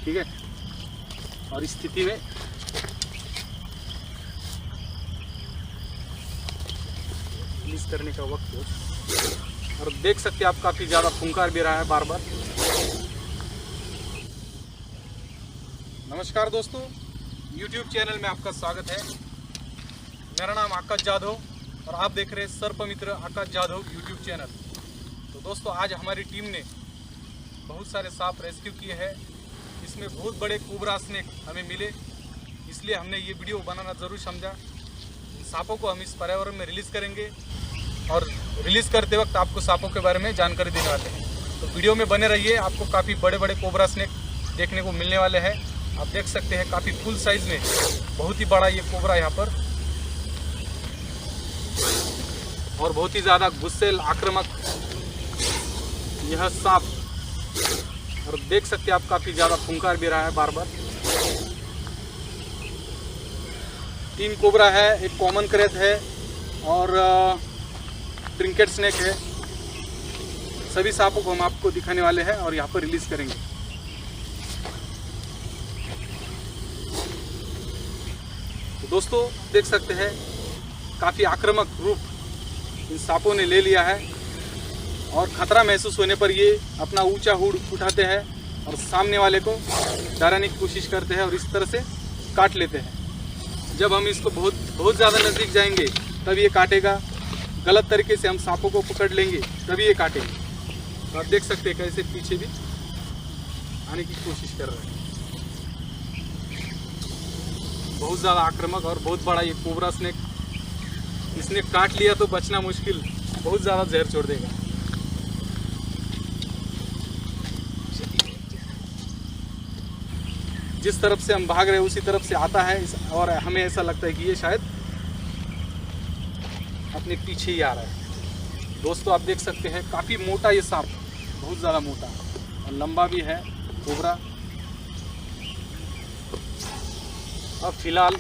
ठीक है। और इस स्थिति में रिलीज करने का वक्त हो, और देख सकते हैं आप काफ़ी ज़्यादा फुंकार भी रहा है बार बार। नमस्कार दोस्तों, YouTube चैनल में आपका स्वागत है। मेरा नाम आकाश जाधव और आप देख रहे हैं सर्पमित्र आकाश जाधव YouTube चैनल। तो दोस्तों, आज हमारी टीम ने बहुत सारे सांप रेस्क्यू किए हैं। इसमें बहुत बड़े कोबरा स्नेक हमें मिले, इसलिए हमने ये वीडियो बनाना ज़रूर समझा। इन सांपों को हम इस पर्यावरण में रिलीज़ करेंगे और रिलीज़ करते वक्त आपको सांपों के बारे में जानकारी देने वाले हैं। तो वीडियो में बने रहिए, आपको काफ़ी बड़े बड़े कोबरा स्नेक देखने को मिलने वाले हैं। आप देख सकते हैं काफ़ी फुल साइज़ में बहुत ही बड़ा ये कोबरा यहाँ पर, और बहुत ही ज़्यादा गुस्सेल आक्रामक यह सांप, और देख सकते हैं आप काफ़ी ज़्यादा फुंकार भी रहा है बार बार। 3 कोबरा है, एक कॉमन क्रेथ है और ट्रिंकेट स्नेक है। सभी सांपों को हम आपको दिखाने वाले हैं और यहाँ पर रिलीज़ करेंगे। तो दोस्तों, देख सकते हैं काफ़ी आक्रामक रूप इन सांपों ने ले लिया है, और ख़तरा महसूस होने पर ये अपना ऊंचा हुड उठाते हैं और सामने वाले को डराने की कोशिश करते हैं और इस तरह से काट लेते हैं। जब हम इसको बहुत ज़्यादा नज़दीक जाएंगे तब ये काटेगा, गलत तरीके से हम सांपों को पकड़ लेंगे तभी ये काटेंगे। तो आप देख सकते हैं कैसे पीछे भी आने की कोशिश कर रहे हैं। बहुत ज़्यादा आक्रामक और बहुत बड़ा ये कोबरा स्नेक, इसने काट लिया तो बचना मुश्किल, बहुत ज़्यादा जहर छोड़ देगा। जिस तरफ से हम भाग रहे हैं उसी तरफ से आता है, और हमें ऐसा लगता है कि ये शायद अपने पीछे ही आ रहा है। दोस्तों, आप देख सकते हैं काफ़ी मोटा ये सांप, बहुत ज़्यादा मोटा और लंबा भी है कोबरा। अब फिलहाल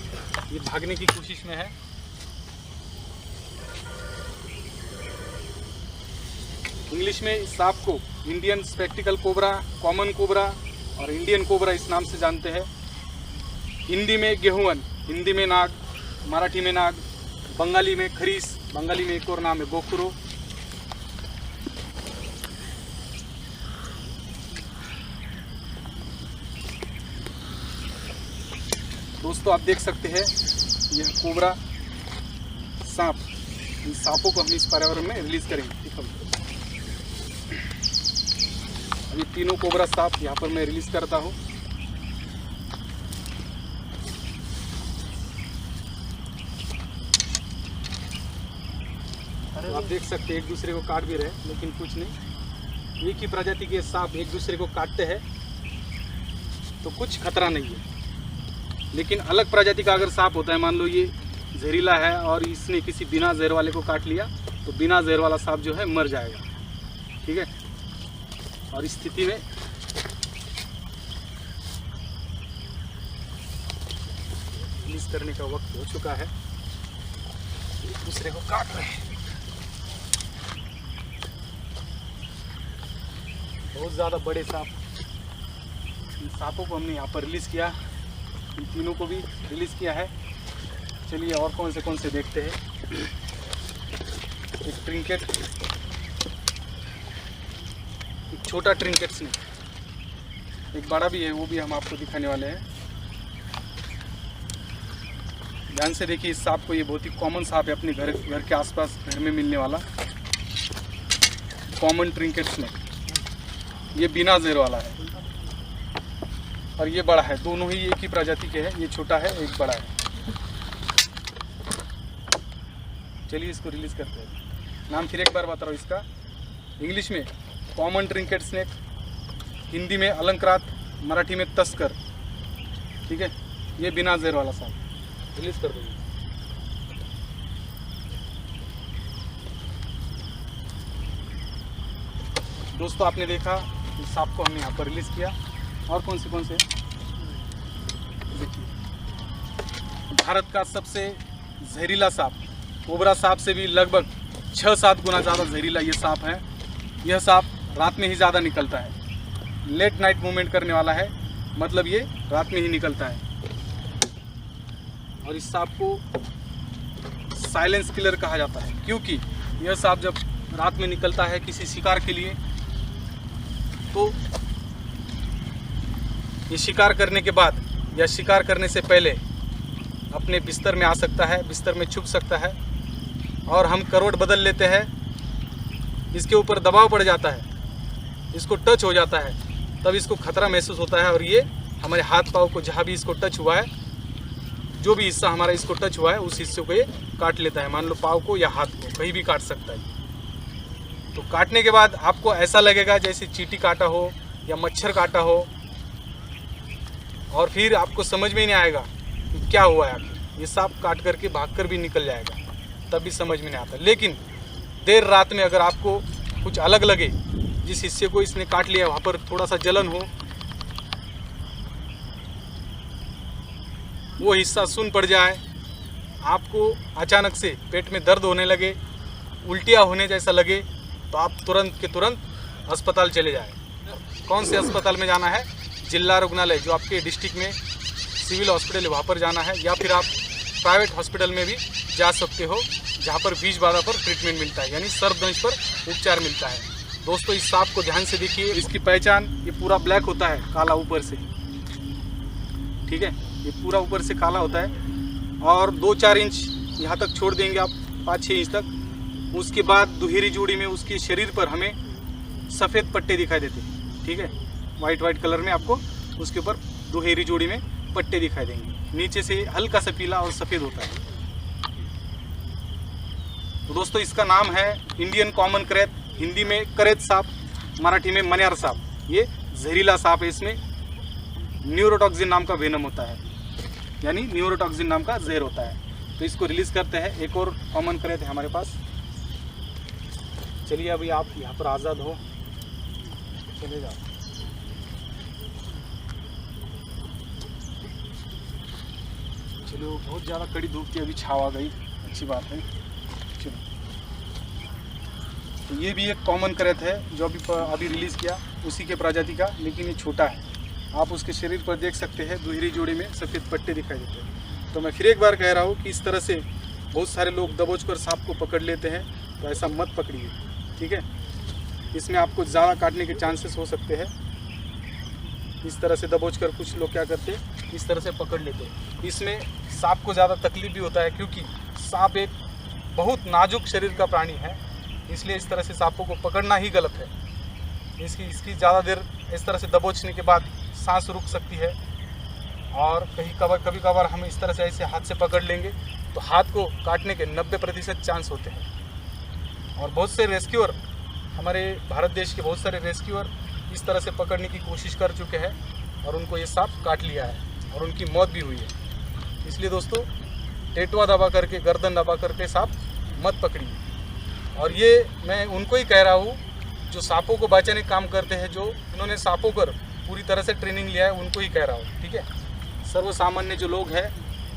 ये भागने की कोशिश में है। इंग्लिश में इस सांप को Indian spectacled cobra, common cobra और इंडियन कोबरा इस नाम से जानते हैं। हिंदी में गेहुवन, हिंदी में नाग, मराठी में नाग, बंगाली में खरीस, बंगाली में एक और नाम है गोखुरो। दोस्तों, आप देख सकते हैं यह कोबरा सांप, इन सांपों को हम इस पर्यावरण में रिलीज करेंगे। ये तीनों कोबरा सांप यहाँ पर मैं रिलीज करता हूँ। तो आप देख सकते हैं एक दूसरे को काट भी रहे, लेकिन कुछ नहीं। एक ही प्रजाति के सांप एक दूसरे को काटते हैं तो कुछ खतरा नहीं है, लेकिन अलग प्रजाति का अगर सांप होता है, मान लो ये जहरीला है और इसने किसी बिना जहर वाले को काट लिया, तो बिना जहर वाला सांप जो है मर जाएगा। ठीक है। और इस स्थिति में रिलीज करने का वक्त हो चुका है। एक दूसरे को काट रहे हैं, बहुत ज़्यादा बड़े सांप। इन सांपों को हमने यहाँ पर रिलीज किया, इन तीनों को भी रिलीज किया है। चलिए और कौन से देखते हैं। एक ट्रिंकेट, एक छोटा ट्रिंकेट स्नेक, एक बड़ा भी है, वो भी हम आपको दिखाने वाले हैं। ध्यान से देखिए इस सांप को, ये बहुत ही कॉमन सांप है अपने घर के आसपास, घर में मिलने वाला कॉमन ट्रिंकेट स्नेक। ये बिना जहर वाला है और ये बड़ा है, दोनों ही एक ही प्रजाति के हैं। ये छोटा है, एक बड़ा है। चलिए इसको रिलीज करते हैं। नाम फिर एक बार बता रहा हूँ इसका। इंग्लिश में कॉमन ट्रिंकेट स्नेक, हिंदी में अलंकृत, मराठी में तस्कर। ठीक है। ये बिना जहर वाला सांप रिलीज कर देंगे। दोस्तों, आपने देखा इस सांप को हमने यहाँ पर रिलीज किया। और कौन से देखिए, भारत का सबसे जहरीला सांप, कोबरा सांप से भी लगभग 6-7 गुना ज़्यादा जहरीला ये सांप है। यह सांप रात में ही ज़्यादा निकलता है, लेट नाइट मूवमेंट करने वाला है। मतलब ये रात में ही निकलता है। और इस सांप को साइलेंस किलर कहा जाता है, क्योंकि यह सांप जब रात में निकलता है किसी शिकार के लिए, तो ये शिकार करने के बाद या शिकार करने से पहले अपने बिस्तर में आ सकता है, बिस्तर में छुप सकता है, और हम करवट बदल लेते हैं, इसके ऊपर दबाव पड़ जाता है, इसको टच हो जाता है, तब इसको खतरा महसूस होता है और ये हमारे हाथ पाँव को जहाँ भी इसको टच हुआ है, जो भी हिस्सा हमारा इसको टच हुआ है उस हिस्से को ये काट लेता है। मान लो पाँव को या हाथ को, कहीं भी काट सकता है। तो काटने के बाद आपको ऐसा लगेगा जैसे चींटी काटा हो या मच्छर काटा हो, और फिर आपको समझ में ही नहीं आएगा कि क्या हुआ है आखिर। ये सांप काट करके भाग कर भी निकल जाएगा, तब भी समझ में नहीं आता। लेकिन देर रात में अगर आपको कुछ अलग लगे, जिस हिस्से को इसने काट लिया वहाँ पर थोड़ा सा जलन हो, वो हिस्सा सुन्न पड़ जाए, आपको अचानक से पेट में दर्द होने लगे, उल्टियाँ होने जैसा लगे, तो आप तुरंत के तुरंत अस्पताल चले जाएं। कौन से अस्पताल में जाना है? जिला रुग्णालय जो आपके डिस्ट्रिक्ट में सिविल हॉस्पिटल है वहाँ पर जाना है, या फिर आप प्राइवेट हॉस्पिटल में भी जा सकते हो, जहाँ पर विष बाधा पर ट्रीटमेंट मिलता है, यानी सर्पदंश पर उपचार मिलता है। दोस्तों, इस सांप को ध्यान से देखिए। इसकी पहचान, ये पूरा ब्लैक होता है, काला ऊपर से, ठीक है, ये पूरा ऊपर से काला होता है, और 2-4 इंच यहाँ तक छोड़ देंगे आप, 5-6 इंच तक। उसके बाद दुहेरी जोड़ी में उसके शरीर पर हमें सफ़ेद पट्टे दिखाई देते हैं, ठीक है, वाइट कलर में आपको उसके ऊपर दुहेरी जोड़ी में पट्टे दिखाई देंगे। नीचे से हल्का सा पीला और सफ़ेद होता है। तो दोस्तों, इसका नाम है इंडियन कॉमन क्रेत, हिंदी में करेत सांप, मराठी में मन्यार सांप। ये जहरीला सांप है, इसमें न्यूरोटॉक्सिन नाम का वेनम होता है, यानी न्यूरोटॉक्सिन नाम का जहर होता है। तो इसको रिलीज़ करते हैं। एक और कॉमन क्रेत है हमारे पास। चलिए, अभी आप यहाँ पर आज़ाद हो, चले जाओ। चलो, बहुत ज़्यादा कड़ी धूप थी, अभी छाव आ गई, अच्छी बात है। चलो, तो ये भी एक कॉमन क्रेत है जो अभी रिलीज़ किया, उसी के प्रजाति का, लेकिन ये छोटा है। आप उसके शरीर पर देख सकते हैं दुहेरी जोड़ी में सफ़ेद पट्टे दिखाई देते हैं। तो मैं फिर एक बार कह रहा हूँ कि इस तरह से बहुत सारे लोग दबोचकर सांप को पकड़ लेते हैं, तो ऐसा मत पकड़िए, ठीक है। इसमें आपको ज़्यादा काटने के चांसेस हो सकते हैं। इस तरह से दबोचकर कुछ लोग क्या करते हैं, इस तरह से पकड़ लेते हैं। इसमें सांप को ज़्यादा तकलीफ भी होता है, क्योंकि सांप एक बहुत नाजुक शरीर का प्राणी है, इसलिए इस तरह से सांपों को पकड़ना ही गलत है। इसकी ज़्यादा देर इस तरह से दबोचने के बाद सांस रुक सकती है, और कभी कभार हम इस तरह से ऐसे हाथ से पकड़ लेंगे तो हाथ को काटने के 90% चांस होते हैं। और बहुत से रेस्क्यूअर, हमारे भारत देश के बहुत सारे रेस्क्यूअर इस तरह से पकड़ने की कोशिश कर चुके हैं, और उनको ये सांप काट लिया है और उनकी मौत भी हुई है। इसलिए दोस्तों, टेटुआ दबा करके, गर्दन दबा करके सांप मत पकड़िए। और ये मैं उनको ही कह रहा हूँ जो सांपों को बचाने का काम करते हैं, जो इन्होंने सांपों पर पूरी तरह से ट्रेनिंग लिया है, उनको ही कह रहा हूँ, ठीक है। सर्वसामान्य जो लोग हैं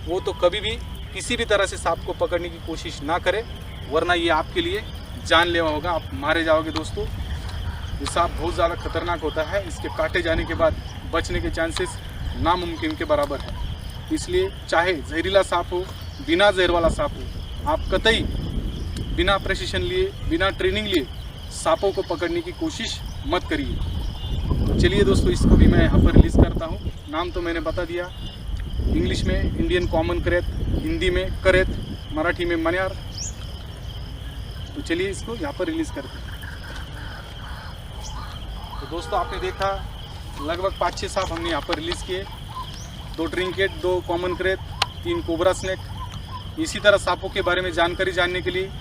वो तो कभी भी किसी भी तरह से सांप को पकड़ने की कोशिश ना करें, वरना ये आपके लिए जानलेवा होगा, आप मारे जाओगे। दोस्तों, ये सांप बहुत ज़्यादा खतरनाक होता है, इसके काटे जाने के बाद बचने के चांसेस नामुमकिन के बराबर है। इसलिए चाहे जहरीला सांप हो, बिना जहर वाला सांप हो, आप कतई बिना प्रशिक्षण लिए, बिना ट्रेनिंग लिए सांपों को पकड़ने की कोशिश मत करिए। तो चलिए दोस्तों, इसको भी मैं यहाँ पर रिलीज़ करता हूँ। नाम तो मैंने बता दिया, इंग्लिश में इंडियन कॉमन क्रेत, हिंदी में करेत, मराठी में मन्यार। तो चलिए इसको यहाँ पर रिलीज़ करते हैं। तो दोस्तों, आपने देखा लगभग 5-6 सांप हमने यहाँ पर रिलीज़ किए, 2 trinket, 2 common krait, 3 cobra snake. इसी तरह सांपों के बारे में जानकारी जानने के लिए,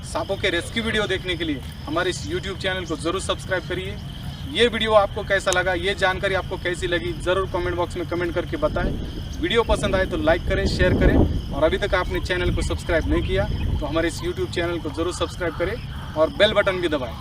सांपों के रेस्क्यू वीडियो देखने के लिए हमारे इस YouTube चैनल को ज़रूर सब्सक्राइब करिए। ये वीडियो आपको कैसा लगा, ये जानकारी आपको कैसी लगी, ज़रूर कमेंट बॉक्स में कमेंट करके बताएं। वीडियो पसंद आए तो लाइक करें, शेयर करें, और अभी तक आपने चैनल को सब्सक्राइब नहीं किया तो हमारे इस YouTube चैनल को ज़रूर सब्सक्राइब करें और बेल बटन भी दबाएं।